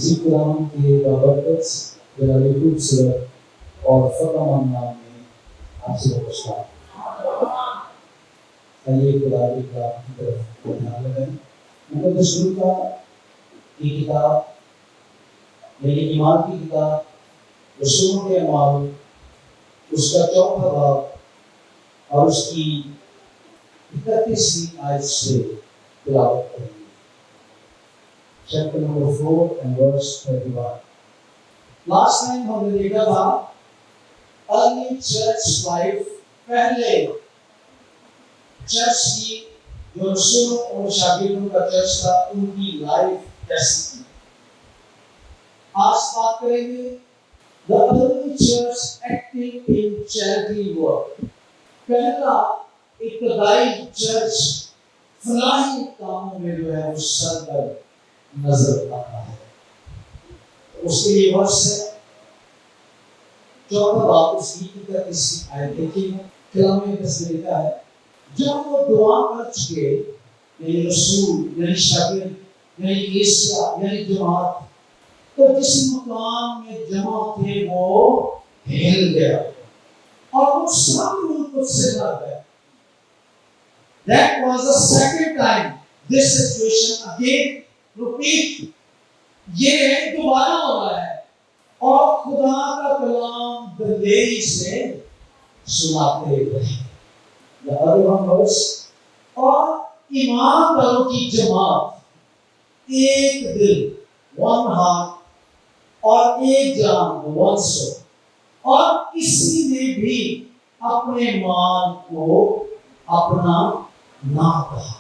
اسی کلام کے بابرکت ذرا خوبصورت اور فتح مند نام میں آپ سے پوچھتا آئیے خدا کے کلام کی طرف دھیان لگائیں۔ مقدس لوکا کی کتاب یعنی ایمان کی کتاب رسولوں کے اعمال اس کا 4واں باب اور اس کی 31ویں آیت سے تلاوت کریں گے۔ Chapter number 4 and verse 31۔ Last time ہم نے دیکھا تھا ارلی چرچ لائف، پہلے چرچ کی جو رسولوں اور شاگردوں کا چرچ تھا ان کی لائف کیسی تھی۔ آج بات کریں گے the early church acting in charity work۔ پہلا ابتدائی چرچ فلاحی کاموں میں جو ہے وہ سرگرم نظر آتا ہے۔ اس کے لیے ورس ہے 4واں باب اس کی 31ویں آیت دیکھیے گا۔ کلام میں لکھا ہے جب وہ دعا کر چکے یعنی رسول یعنی شاگرد یعنی کلیسیا یعنی جماعت، تو جس مقام میں جمع تھے وہ ہل گیا اور وہ سب روح قدس سے بھر گئے۔ That was the second time this situation again repeat۔ یہ دوبارہ ہو رہا ہے اور خدا کا کلام دلیری سے سناتے رہے۔ The other one was اور ایمانداروں کی جماعت ایک دل one heart اور ایک جان one soul، اور کسی نے بھی اپنے مال کو اپنا نہ کہا۔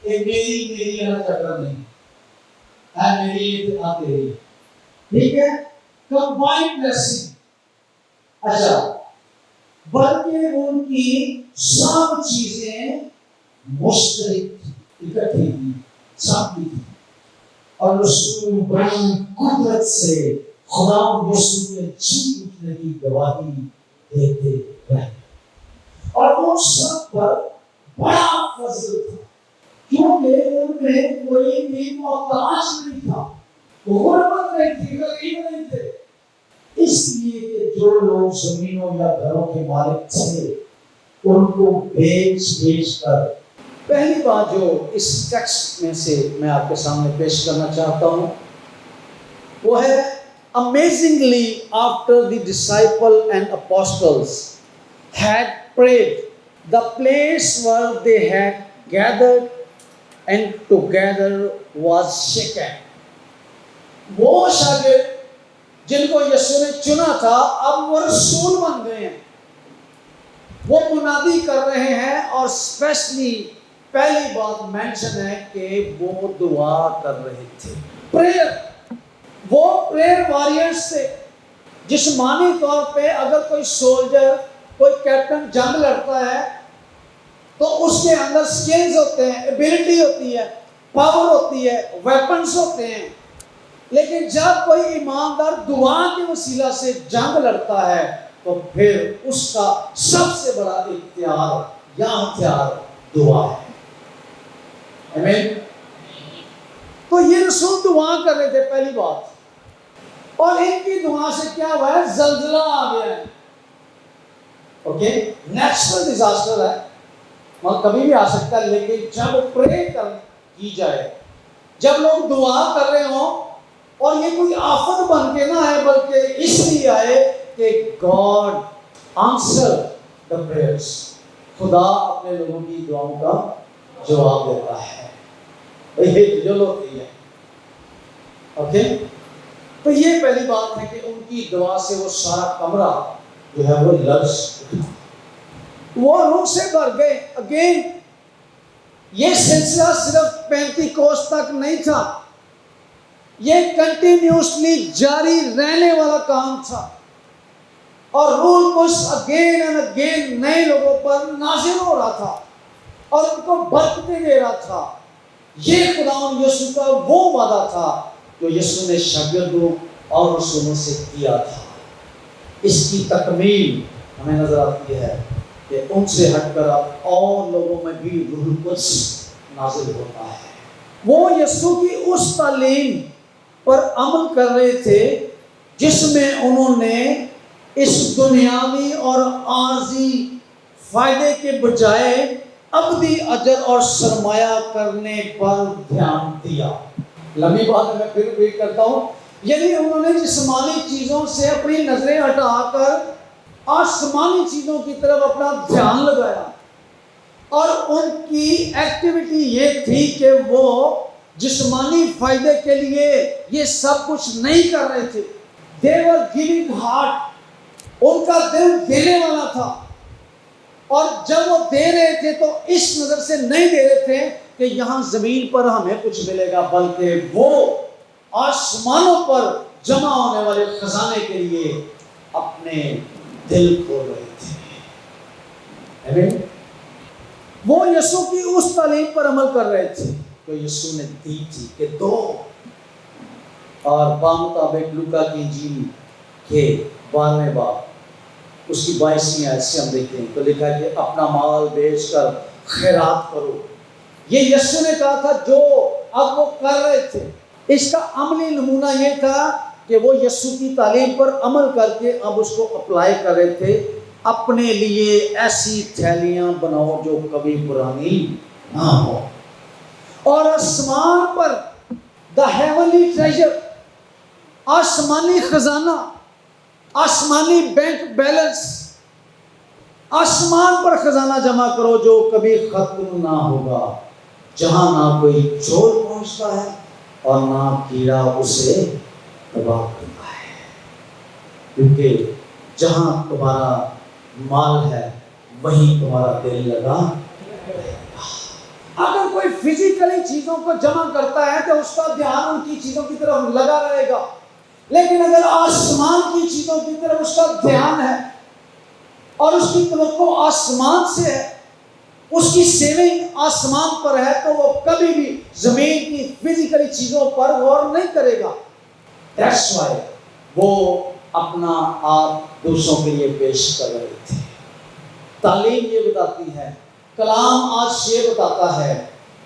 یہ میری ہے چکر نہیں ہے، میری تیری، ٹھیک ہے، کمبائنڈ بلیسنگ۔ اچھا، بلکہ ان کی سب چیزیں مشترک اکٹھی تھی، سب کی تھی، اور رسول بڑی قدرت سے خدا یسوع کے جی اٹھنے کی گواہی دیتے رہے، اور ان سب پر بڑا فضل تھا کیونکہ ان میں کوئی بھی محتاج نہیں تھا، غربت نہیں تھی، غریب نہیں تھے، اس لیے کہ جو لوگ زمینوں یا گھروں کے مالک تھے ان کو بیچ کر۔ پہلی بات جو اس ٹیکسٹ میں سے میں آپ کے سامنے پیش کرنا چاہتا ہوں وہ ہے amazingly after the disciple and apostles had prayed, the place where they had gathered and together was shaken۔ وہ شاگرد جن کو یسوع نے چنا تھا اب وہ رسول بن گئے ہیں، وہ منادی کر رہے ہیں، اور اسپیشلی پہلی بات مینشن ہے کہ وہ دعا کر رہے تھے، پریئر۔ وہ پریئر وارئرز تھے۔ جسمانی طور پہ اگر کوئی سولجر، کوئی کیپٹن جنگ لڑتا ہے تو اس کے اندر سکلز ہوتے ہیں، ایبلٹی ہوتی ہے، پاور ہوتی ہے، ویپنز ہوتے ہیں، لیکن جب کوئی ایماندار دعا کے وسیلہ سے جنگ لڑتا ہے تو پھر اس کا سب سے بڑا اختیار یا ہتھیار دعا ہے۔ آمین۔ تو یہ رسول دعا کر رہے تھے پہلی بات، اور ان کی دعا سے کیا ہوا ہے؟ زلزلہ آ گیا ہے۔ اوکے، نیچرل ڈیزاسٹر ہے، کبھی بھی آ سکتا ہے، لیکن جب پرے کی جائے، جب لوگ دعا کر رہے ہوں، اور یہ کوئی آفت بن کے نہ آئے بلکہ اس لیے آئے کہ گاڈ آنسر دا پریئرز، خدا اپنے لوگوں کی دعاؤں کا جواب دیتا ہے۔ یہ جو ہوتی ہے، اوکے، تو یہ پہلی بات ہے کہ ان کی دعا سے وہ سارا کمرہ جو ہے وہ لرز اٹھا، وہ روح سے بھر گئے۔ اگین یہ سلسلہ صرف پینتیکوست تک نہیں تھا، یہ کنٹینیوسلی جاری رہنے والا کام تھا، اور روح القدس اگین اینڈ اگین نئے لوگوں پر نازل ہو رہا تھا اور ان کو برکتیں دے رہا تھا۔ یہ خداوند یسوع کا وہ وعدہ تھا جو یسوع نے شاگردوں اور رسولوں سے کیا تھا۔ اس کی تکمیل ہمیں نظر آتی ہے کہ ان سے ہٹ کر اب اور لوگوں میں بھی روح القدس نازل ہوتا ہے۔ وہ یسوع کی اس تعلیم پر عمل کر رہے تھے جس میں انہوں نے اس دنیاوی اور عارضی فائدے کے بجائے ابدی اجر اور سرمایہ کرنے پر دھیان دیا۔ لمبی بات میں پھر ریپیٹ کرتا ہوں، یعنی انہوں نے جسمانی چیزوں سے اپنی نظریں ہٹا کر آسمانی چیزوں کی طرف اپنا دھیان لگایا، اور ان کی ایکٹیویٹی یہ تھی کہ وہ جسمانی فائدے کے لیے یہ سب کچھ نہیں کر رہے تھے۔ they were giving heart، ان کا دل دینے والا تھا، اور جب وہ دے رہے تھے تو اس نظر سے نہیں دے رہے تھے کہ یہاں زمین پر ہمیں کچھ ملے گا، بلکہ وہ آسمانوں پر جمع ہونے والے خزانے کے لیے اپنے دل کھول رہے تھے۔ آمین۔ وہ یسوع کی اس تعلیم پر عمل کر رہے تھے جو یسوع نے دی تھی کہ دو، اور بمطابق لوکا کی انجیل کے 12ویں باب اس کی 22ویں آیت سے ہم دیکھتے ہیں تو لکھا ہے کہ اپنا مال بیچ کر خیرات کرو۔ یہ یسوع نے کہا تھا جو اب وہ کر رہے تھے، اس کا عملی نمونہ یہ تھا کہ وہ یسوع کی تعلیم پر عمل کر کے اب اس کو اپلائی کر رہے تھے۔ اپنے لیے ایسی تھیلیاں بناؤ جو کبھی پرانی نہ ہو، اور آسمان پر دا ہیونلی ٹریجر، آسمانی خزانہ، آسمانی بینک بیلنس، آسمان پر خزانہ جمع کرو جو کبھی ختم نہ ہوگا، جہاں نہ کوئی چور پہنچتا ہے اور نہ کیڑا اسے تباہ کرتا ہے، کیونکہ جہاں تمہارا مال ہے وہیں تمہارا دل لگا رہے گا۔ اگر کوئی فزیکلی چیزوں کو جمع کرتا ہے تو اس کا دھیان ان کی چیزوں کی طرف لگا رہے گا، لیکن اگر آسمان کی چیزوں کی طرف اس کا دھیان ہے اور اس کی توقع آسمان سے ہے، اس کی سیونگ آسمان پر ہے، تو وہ کبھی بھی زمین کی فزیکلی چیزوں پر غور نہیں کرے گا۔ That's why وہ اپنا آپ دوسروں کے لیے پیش کر رہے تھے۔ تعلیم یہ بتاتی ہے، کلام آج یہ بتاتا ہے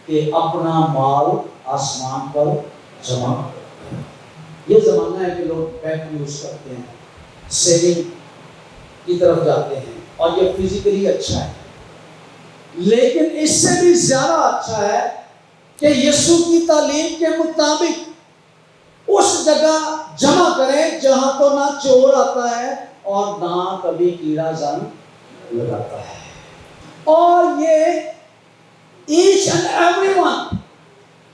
کہ اپنا مال آسمان پر جمع کرو۔ یہ زمانہ ہے کہ لوگ بینک یوز کرتے ہیں، سیونگ کی طرف جاتے ہیں، اور یہ فزیکلی اچھا ہے، لیکن اس سے بھی زیادہ اچھا ہے کہ یسوع کی تعلیم کے مطابق اس جگہ جمع کریں جہاں تو نہ چور آتا ہے اور نہ کبھی کیڑا زنگ لگاتا ہے۔ اور یہ ایچ اینڈ ایوری ون،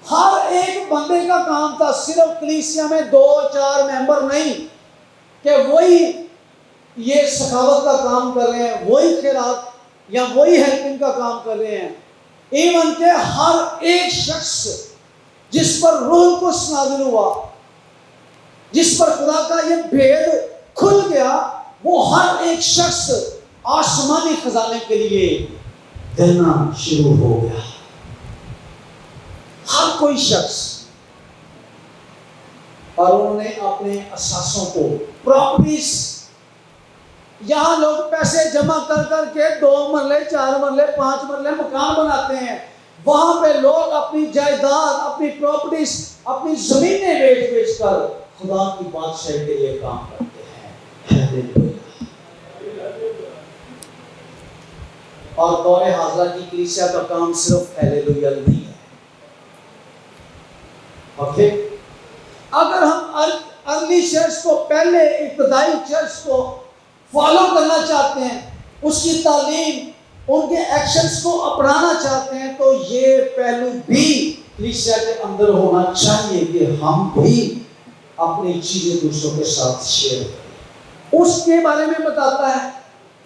ہر ایک بندے کا کام تھا، صرف کلیسیا میں 2-4 ممبر نہیں کہ وہی یہ سخاوت کا کام کر رہے ہیں، وہی خیرات یا وہی ہیلپنگ کا کام کر رہے ہیں، ایون کہ ہر ایک شخص جس پر روح القدس نازل ہوا، جس پر خدا کا یہ بھید کھل گیا، وہ ہر ایک شخص آسمانی خزانے کے لیے دینا شروع ہو گیا۔ ہر کوئی شخص، اور انہوں نے اپنے اثاثوں کو، پراپرٹیز، یہاں لوگ پیسے جمع کر کر کے 2 مرلے 4 مرلے 5 مرلے مکان بناتے ہیں، وہاں پہ لوگ اپنی جائیداد، اپنی پراپرٹیز، اپنی زمینیں بیچ کر خدا کی بادشاہی کے لیے کام کرتے ہیں۔ اور دور حاضرہ کی کلیسیا کا کام صرف ہیلیلویا نہیں ہے۔ اوکے، اگر ہم ارلی چرچ کو، پہلے ابتدائی چرچ کو فالو کرنا چاہتے ہیں، اس کی تعلیم، ان کے ایکشنز کو اپنانا چاہتے ہیں، تو یہ پہلو بھی کلیسیا کے اندر ہونا چاہیے کہ ہم بھی اپنی چیزیں دوسروں کے ساتھ شیئر کریں۔ اس کے بارے میں بتاتا ہے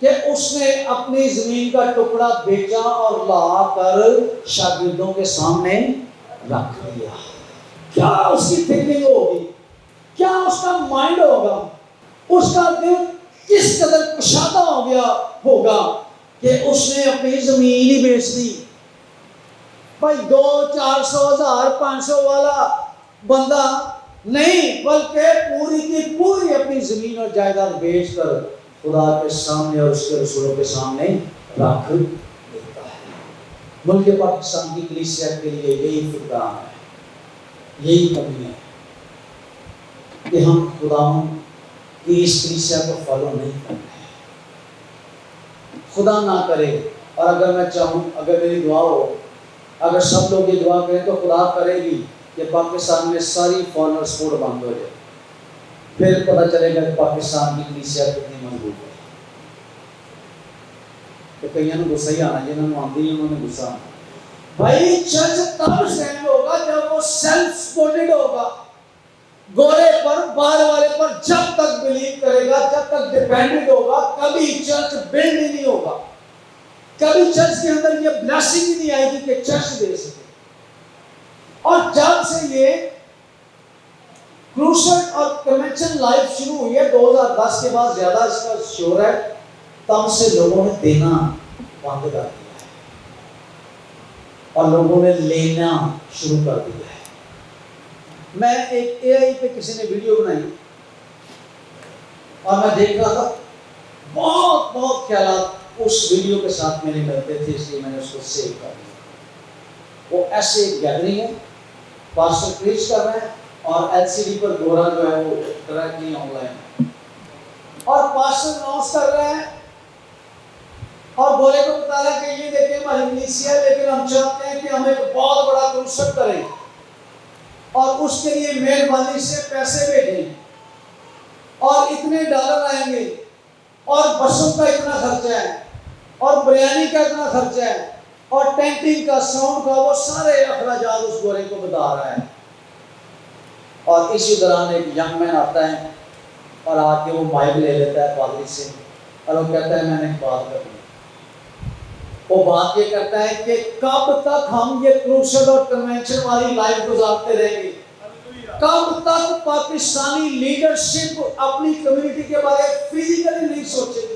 کہ اس نے اپنی زمین کا ٹکڑا بیچا اور لا کر شاگردوں کے سامنے رکھ دیا۔ کیا اس کی تھنکنگ ہوگی، کیا اس کا مائنڈ ہوگا، اس کا دل کس قدر کشادہ ہو گیا ہوگا کہ اس نے اپنی زمین ہی بیچ دی۔ بھائی 200-400-1000-500 والا بندہ نہیں، بلکہ پوری کی پوری اپنی زمین اور جائیداد بیچ کر خدا کے سامنے اور اس کے رسولوں کے سامنے رکھ دیتا ہے۔ ملک پاکستان کی کلیسیا کے لیے یہی فقدان ہے، یہی کمی ہے کہ ہم خداوند کی اس کلیسیا کو فالو نہیں کر رہے. خدا نہ کرے، اور اگر میں چاہوں، اگر میری دعا ہو، اگر سب لوگ یہ دعا کریں تو خدا کرے گی کہ پاکستان میں ساری فارنر سپورٹ بند ہو جائے. پھر پتہ چلے گا کہ پاکستان کی کلیسیا کتنی مضبوط ہے. تو کئیوں نے غصہ ہی آنا، جنہوں نے آندی انہوں نے غصہ آنا. بھائی چرچ تب اسٹینڈ ہوگا جب وہ سیلف سپورٹڈ ہوگا، گورے پر بال والے پر جب تک بلیو کرے گا، جب تک ڈیپینڈنٹ ہوگا، کبھی چرچ بلڈ ہی نہیں ہوگا. کبھی چرچ کے اندر یہ بلیسنگ ہی نہیں آئے گی کہ چرچ دے سکے. اور جب سے یہ کروسٹ اور کنونشن لائف شروع ہوئی ہے 2010 کے بعد زیادہ اس کا شور ہے، تب سے لوگوں نے دینا بند کر دیا ہے اور لوگوں نے لینا شروع کر دیا ہے. میں ایک اے آئی پہ کسی نے ویڈیو بنائی اور میں دیکھ رہا تھا، بہت خیالات اس ویڈیو کے ساتھ میرے ملتے تھے، اس لیے میں نے اس کو سیو کر لیا. وہ ایسے گیدرنگ ہے، پاسٹر پریچ کر رہے ہیں اور ایل سی ڈی پر گورا جو ہے وہ ڈائریکٹلی آن لائن اور پاسٹر اناؤنس کر رہے ہیں اور گورے کو بتا رہے ہیں کہ یہ دیکھیں ہماری کلیسیا ہے، لیکن ہم چاہتے ہیں کہ ہم ایک بہت بڑا کروسٹ کریں اور اس کے لیے مہربانی سے پیسے بھیجیں اور اتنے ڈالر آئیں گے اور بسوں کا اتنا خرچہ ہے اور بریانی کا اتنا خرچہ ہے اور ٹینٹنگ کا، ساؤنڈ کا، وہ سارے اخراجات اس گورے کو بتا رہا ہے. اور اسی دوران ایک ینگ مین آتا ہے اور آ کے وہ مائک لے لیتا ہے پادری سے اور وہ کہتا ہے میں نے ایک بات کرنی. وہ بات یہ کرتا ہے کہ کب تک ہم یہ کروسٹ اور کنونشن والی لائف گزارتے رہیں گے؟ کب تک پاکستانی لیڈرشپ اپنی کمیونٹی کے بارے فزیکلی نہیں سوچے گی؟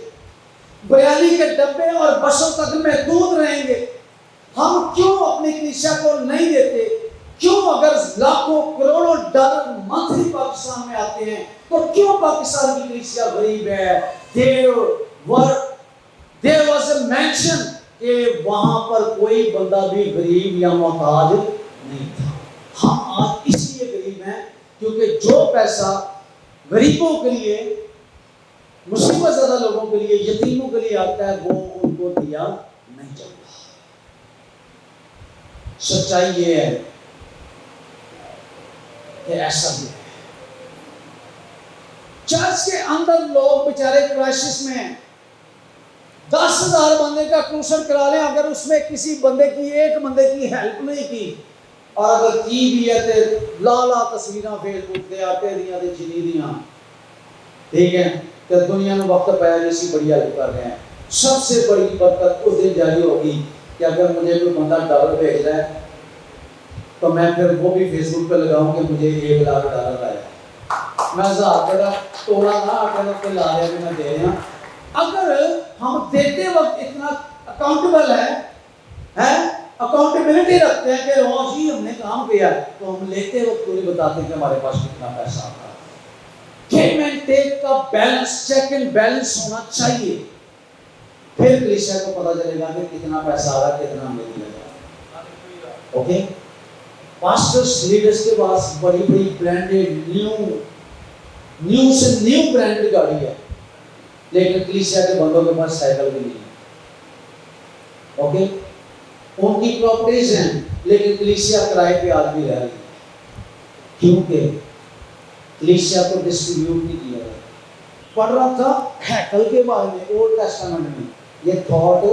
بریانی کے ڈبے اور بسوں تک محدود رہیں گے. ہم کیوں اپنی کلیسیا کو نہیں دیتے؟ کیوں اگر لاکھوں کروڑوں ڈالر منتھلی پاکستان میں آتے ہیں تو کیوں پاکستان کی کلیسیا غریب ہے؟ There was a mention کہ وہاں پر کوئی بندہ بھی غریب یا محتاج نہیں تھا. ہم آج اس لیے غریب ہیں کیونکہ جو پیسہ غریبوں کے لیے، مصیبت زدہ لوگوں کے لیے، یتیموں کے لیے آتا ہے وہ ان کو دیا نہیں جاتا. سچائی یہ ہے کہ ایسا بھی ہے. چرچ کے اندر لوگ بیچارے کرائسس میں ہیں. 10,000 بندے کا کروسٹ کرا لیں، اگر اس میں کسی بندے کی، ایک بندے کی ہیلپ نہیں کی، اور اگر کی بھی ہے تو لالا تصویراں فیس بک تے آٹے دیاں تے چینی دیاں، ٹھیک ہے، تو دنیا میں وقت پایا جیسی بڑی ہیلپ کر رہے ہیں. سب سے بڑی برکت اس دن جاری ہوگی کہ اگر مجھے کوئی بندہ ڈالر بھیج رہا ہے تو میں پھر وہ بھی فیس بک پہ لگاؤں کہ مجھے 1 لاکھ ڈالر آیا. میں 1000 کا توڑا نہ آٹے پہ لا لیا کہ میں دے رہا. اگر ہم دیتے وقت اتنا اکاؤنٹیبل ہے، اکاؤنٹیبلٹی رکھتے ہیں کہ ہاں جی ہم نے کام کیا، تو ہم لیتے وقت پوری بتاتے ہیں کہ ہمارے پاس کتنا پیسہ آتا ہے. گیو اینڈ ٹیک کا بیلنس، چیک اینڈ بیلنس ہونا چاہیے. پھر کلیسیا کو پتا چلے گا کہ کتنا پیسہ آ رہا ہے، کتنا ملے گا. اوکے، پاسٹرز لیڈرز کے پاس بڑی بڑی برانڈڈ نیو سے نیو برانڈڈ گاڑی ہے، لیکن کلیسیا کے بندوں کے پاس سائیکل بھی نہیں ہے. اوکے، ان کی پراپرٹیز ہیں لیکن کلیسیا کرائے پہ آج بھی رہ رہی ہے کیونکہ کلیسیا کو ڈسٹریبیوٹ نہیں کیا گیا. پڑھ رہا تھا ہیکل کے بارے میں اولڈ ٹیسٹامنٹ میں، یہ تھاٹ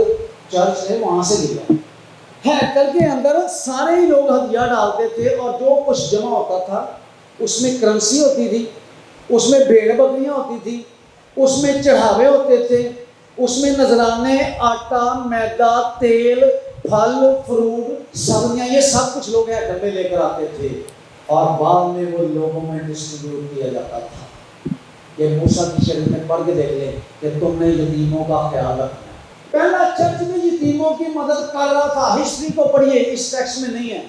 چرچ نے وہاں سے لیا. ہیکل کے اندر سارے ہی لوگ ہدیہ ڈالتے تھے اور جو کچھ جمع ہوتا تھا اس میں کرنسی ہوتی تھی، اس میں بھیڑ بکریاں ہوتی تھی، اس میں چڑھاوے ہوتے تھے، اس میں نذرانے، آٹا، میدا، تیل، پھل، فروٹ، سبزیاں، یہ سب کچھ لوگ ہیکل میں لے کر آتے تھے اور بعد میں وہ لوگوں میں ڈسٹریبیوٹ کیا جاتا تھا. یہ موسیٰ کی شریعت میں پڑھ کے دیکھ لیں کہ تم نے یتیموں کا خیال رکھنا. پہلا چرچ میں یتیموں کی مدد کر رہا تھا. ہسٹری کو پڑھیے، اس ٹیکسٹ میں نہیں ہے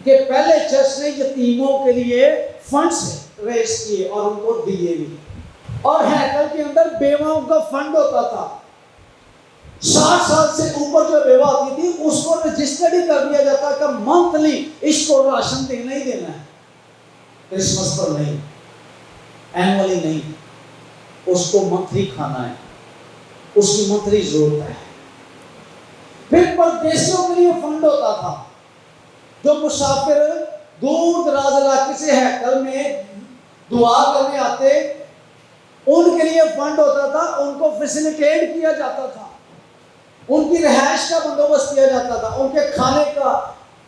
کہ پہلے چرچ نے یتیموں کے لیے فنڈز ریز کیے اور ان کو دیے بھی. اور ہیکل کے اندر بیواؤں کا فنڈ ہوتا تھا. 60 سال سے اوپر جو بیوہ ہوتی تھی اس کو رجسٹرڈ ہی کر دیا جاتا کہ منتھلی اس کو راشن دینا ہی دینا ہے، کرسمس پر نہیں. اینولی نہیں، اس کو منتھلی کھانا ہے، اس کی منتھلی ضرورت ہے۔ پھر پردیسیوں کے لیے فنڈ ہوتا تھا، جو مسافر دور دراز علاقے سے ہیکل میں دعا کرنے آتے، ان کے لیے فنڈ ہوتا تھا، ان کو فیسیلیٹیٹ کیا جاتا تھا، ان کی رہائش کا بندوبست کیا جاتا تھا، ان کے کھانے کا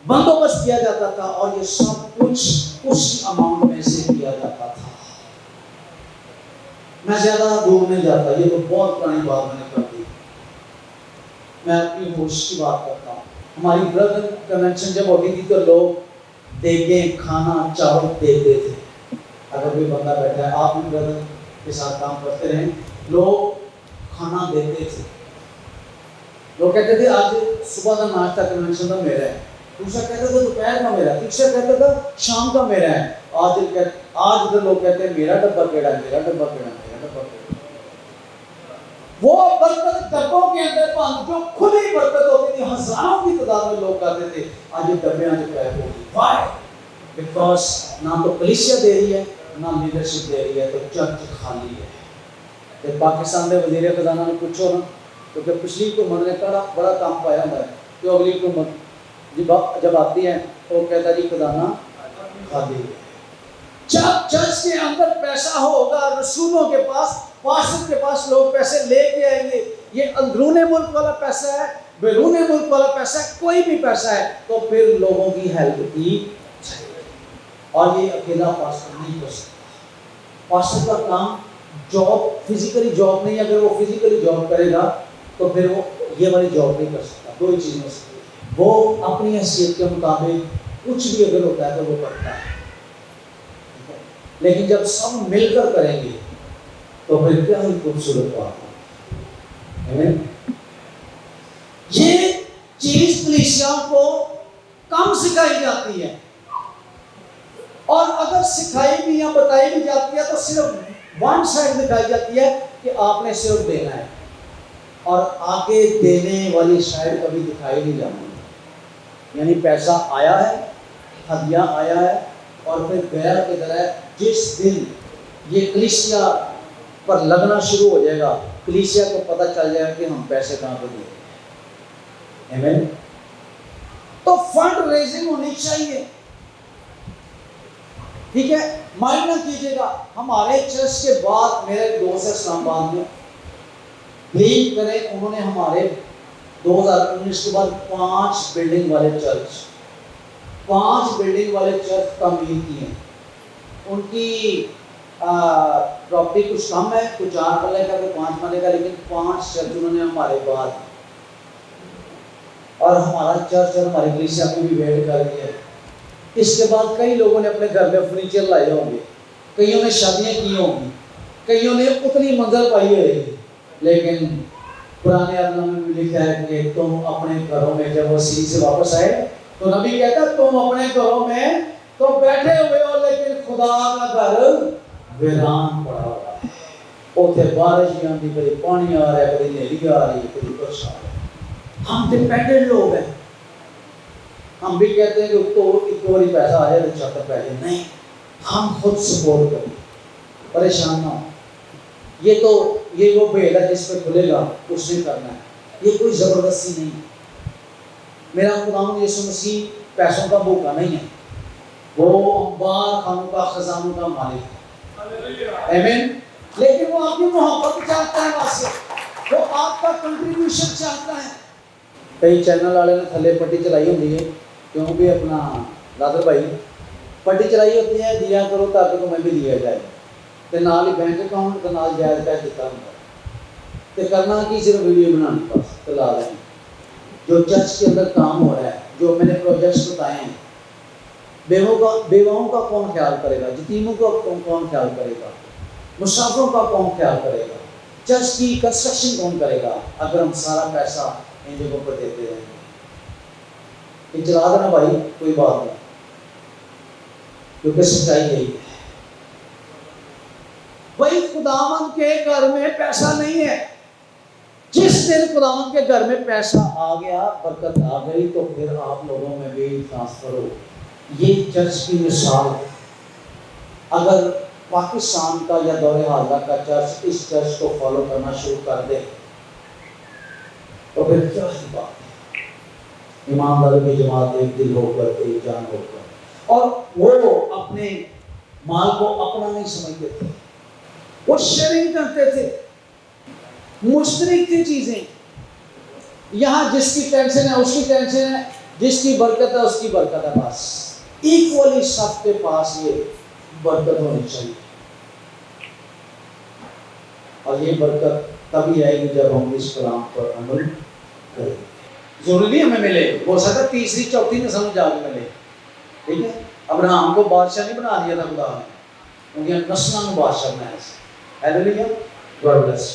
بندوبست کیا جاتا تھا، اور یہ سب کچھ اس اماؤنٹ میں سے کیا جاتا تھا۔ میں زیادہ دور نہیں جاتا، یہ تو بہت پرانی بات میں نے کر دی، میں اپنی ہوش کی بات کرتا ہوں۔ ہماری بردر کنونشن جب ہوتی تھی تو لوگ دیگیں کھانا چاول دیتے تھے۔ اگر کوئی بندہ بیٹھا ہے، آپ بھی بردر کے ساتھ کام کرتے رہیں، لوگ کھانا دیتے تھے۔ لوگ کہتے تھے آج صبح کا ناشتہ کنونشن کا میرا ہے، دوسرا کہتا تھا دوپہر کا میرا، تیسرا کہتا تھا شام کا میرا ہے۔ آج ادھر لوگ کہتے ہیں میرا ڈبہ کیڑا ہے، میرا ڈبہ کیڑا ہے، میرا ڈبہ کیڑا ہے۔ وہ برکت ڈبوں کے اندر بند جو کھلی برکت ہوتی تھی، ہزاروں کی تعداد میں لوگ کہتے تھے آج یہ ڈبے آج پیک ہو گئی۔ وائی؟ بیکاز نہ تو کلیسیا دے رہی ہے، نہ لیڈرشپ دے رہی ہے، تو چرچ خالی ہے۔ جب پاکستان کے وزیر خزانہ نے پوچھو نا، کیونکہ پچھلی حکومت نے بڑا کام پایا ہوا ہے، تو اگلی حکومت جب آتی ہے تو وہ کہتا ہے جی خزانہ خالی ہے۔ جب چرچ کے اندر پیسہ ہوگا، رسولوں کے پاس، پاسٹر کے پاس لوگ پیسے لے کے آئیں گے، یہ اندرون ملک والا پیسہ ہے، بیرون ملک والا پیسہ ہے، کوئی بھی پیسہ ہے، تو پھر لوگوں کی ہیلپ کی جائے۔ اور یہ اکیلا پاسٹر نہیں کر سکتا۔ پاسٹر کا کام جاب، فزیکلی جاب نہیں، اگر وہ فزیکلی جاب کرے گا تو پھر وہ یہ والی جاب نہیں کر سکتا۔ دو ہی چیزیں ہو سکتی ہیں، وہ اپنی حیثیت کے مطابق کچھ بھی اگر ہوتا ہے تو وہ کرتا ہے، لیکن جب سب مل کر کریں گے تو پھر کیا ہی خوبصورت بات ہے۔ یہ چیز کلیسیا کو کم سکھائی جاتی ہے، اور اگر سکھائی بھی یا بتائی بھی جاتی ہے تو صرف ون سائڈ دکھائی جاتی ہے کہ آپ نے صرف دینا ہے، اور آگے دینے والی سائڈ کبھی دکھائی نہیں جاتی۔ یعنی پیسہ آیا ہے، ہدیہ آیا ہے، اور پھر گیا کدھر ہے۔ جس دن یہ کلیسیا پر لگنا شروع ہو جائے گا، کلیسیا کو پتہ چل جائے گا کہ ہم پیسے کہاں پہ دیں گے۔ آمین۔ تو فنڈ ریزنگ ہونی چاہیے، ٹھیک ہے۔ مائنڈ نہ کیجیے گا، ہمارے چرچ کے بعد میرے ایک دوست ہے اسلام آباد میں، بلیو کریں، انہوں نے ہمارے 2019 کے بعد 5 بلڈنگ والے چرچ تعمیر کیے ہیں۔ ان کی پراپرٹی کچھ کم ہے، کچھ 4 مرلے کا، کوئی 5 مرلے کا، لیکن 5 چرچ انہوں نے ہمارے بعد، اور ہمارا چرچ اور ہماری کلیسیا کو بھی ویٹ کر رہی ہے۔ اس کے بعد کئی لوگوں نے اپنے گھر میں فرنیچر لائے ہوں گے، کئیوں نے شادیاں کی ہوں گی، کئیوں نے اتنی منظر پائی ہوئے گی، لیکن قرآن عظیم میں بھی لکھا ہے کہ تم اپنے گھروں میں، جب وہ سیر سے واپس آئے تو نبی کہتا تم اپنے گھروں میں تو بیٹھے ہوئے ہو، لیکن خدا کا گھر ویران پڑا ہوا ہے۔ اوتھے بارش بھی آتی، کبھی پانی آ رہا ہے، کبھی ہنیری آ رہی ہے، کبھی کچھ آ رہا ہے۔ ہم ڈپینڈنٹ لوگ ہیں۔ ہم بھی کہتے ہیں کہ ایک بار پیسہ آ جائے تو چھت پہلے نہیں، ہم خود سپورٹ کریں، پریشان نہ ہو۔ یہ وہ بھیڑ ہے جس پہ کھلے گا اس نے کرنا ہے، یہ کوئی زبردستی نہیں ہے۔ میرا خداوند یسوع مسیح پیسوں کا بھوکا نہیں ہے، وہ انبار خانوں کا، خزانوں کا مالک ہے، آمین۔ لیکن وہ آپ کی محبت چاہتا ہے، واسطے وہ آپ کا کنٹریبیوشن چاہتا ہے۔ کئی چینل والے نے تھلے پٹی چلائی ہوتی ہے، کیوں بھی اپنا نادر بھائی پٹی چلائی ہوتی ہے، دیا کرو تاکہ تمہیں بھی دیا جائے، تے نال ہی بینک اکاؤنٹ تے نال جائز پیسے دیتا ہوتا ہے، تے کرنا کی صرف ویڈیو بنانی بس چلا لیں۔ جو چرچ کے اندر کام ہو رہا ہے، جو میں نے پروجیکٹس بتائے ہیں، بیواؤں کا کون خیال کرے گا، یتیموں کا کون خیال کرے گا، مسافروں کا کون خیال کرے گا، چرچ کی کنسٹرکشن کون کرے گا، اگر ہم سارا پیسہ ان جگہوں پر دیتے رہیں گے۔ چلا دینا بھائی، کوئی بات نہیں، کیونکہ سچائی یہی ہے۔ وہی خداوند کے گھر میں پیسہ نہیں ہے۔ جس دن خداوند کے گھر میں پیسہ آ گیا، برکت آ گئی، تو پھر آپ لوگوں میں بھی ٹرانسفر ہو۔ یہ چرچ کی مثال، اگر پاکستان کا یا دور حاضرہ کا چرچ اس چرچ کو فالو کرنا شروع کر دے تو پھر کیا ہی بات ہے. ایمانداروں کی جماعت ایک دل ہو کر ایک جان ہو کر، اور وہ اپنے مال کو اپنا نہیں سمجھتے تھے، وہ شیئرنگ کرتے تھے، مشترک تھی چیزیں. یہاں جس کی ٹینشن ہے اس کی ٹینشن ہے، جس کی برکت ہے اس کی برکت ہے، بس ایکولی سب کے پاس یہ برکت ہونی چاہیے. اور یہ برکت تبھی آئے گی جب ہم اس کلام پر عمل کریں. ضروری ہمیں ملے، ہو سکتا تیسری چوتھی میں سمجھ آ کے ملے. ٹھیک ہے، ابراہم کو بادشاہ نہیں بنا دیا تھا خدا نے، کیونکہ نسلوں میں بادشاہ بنایا. Hallelujah, God bless.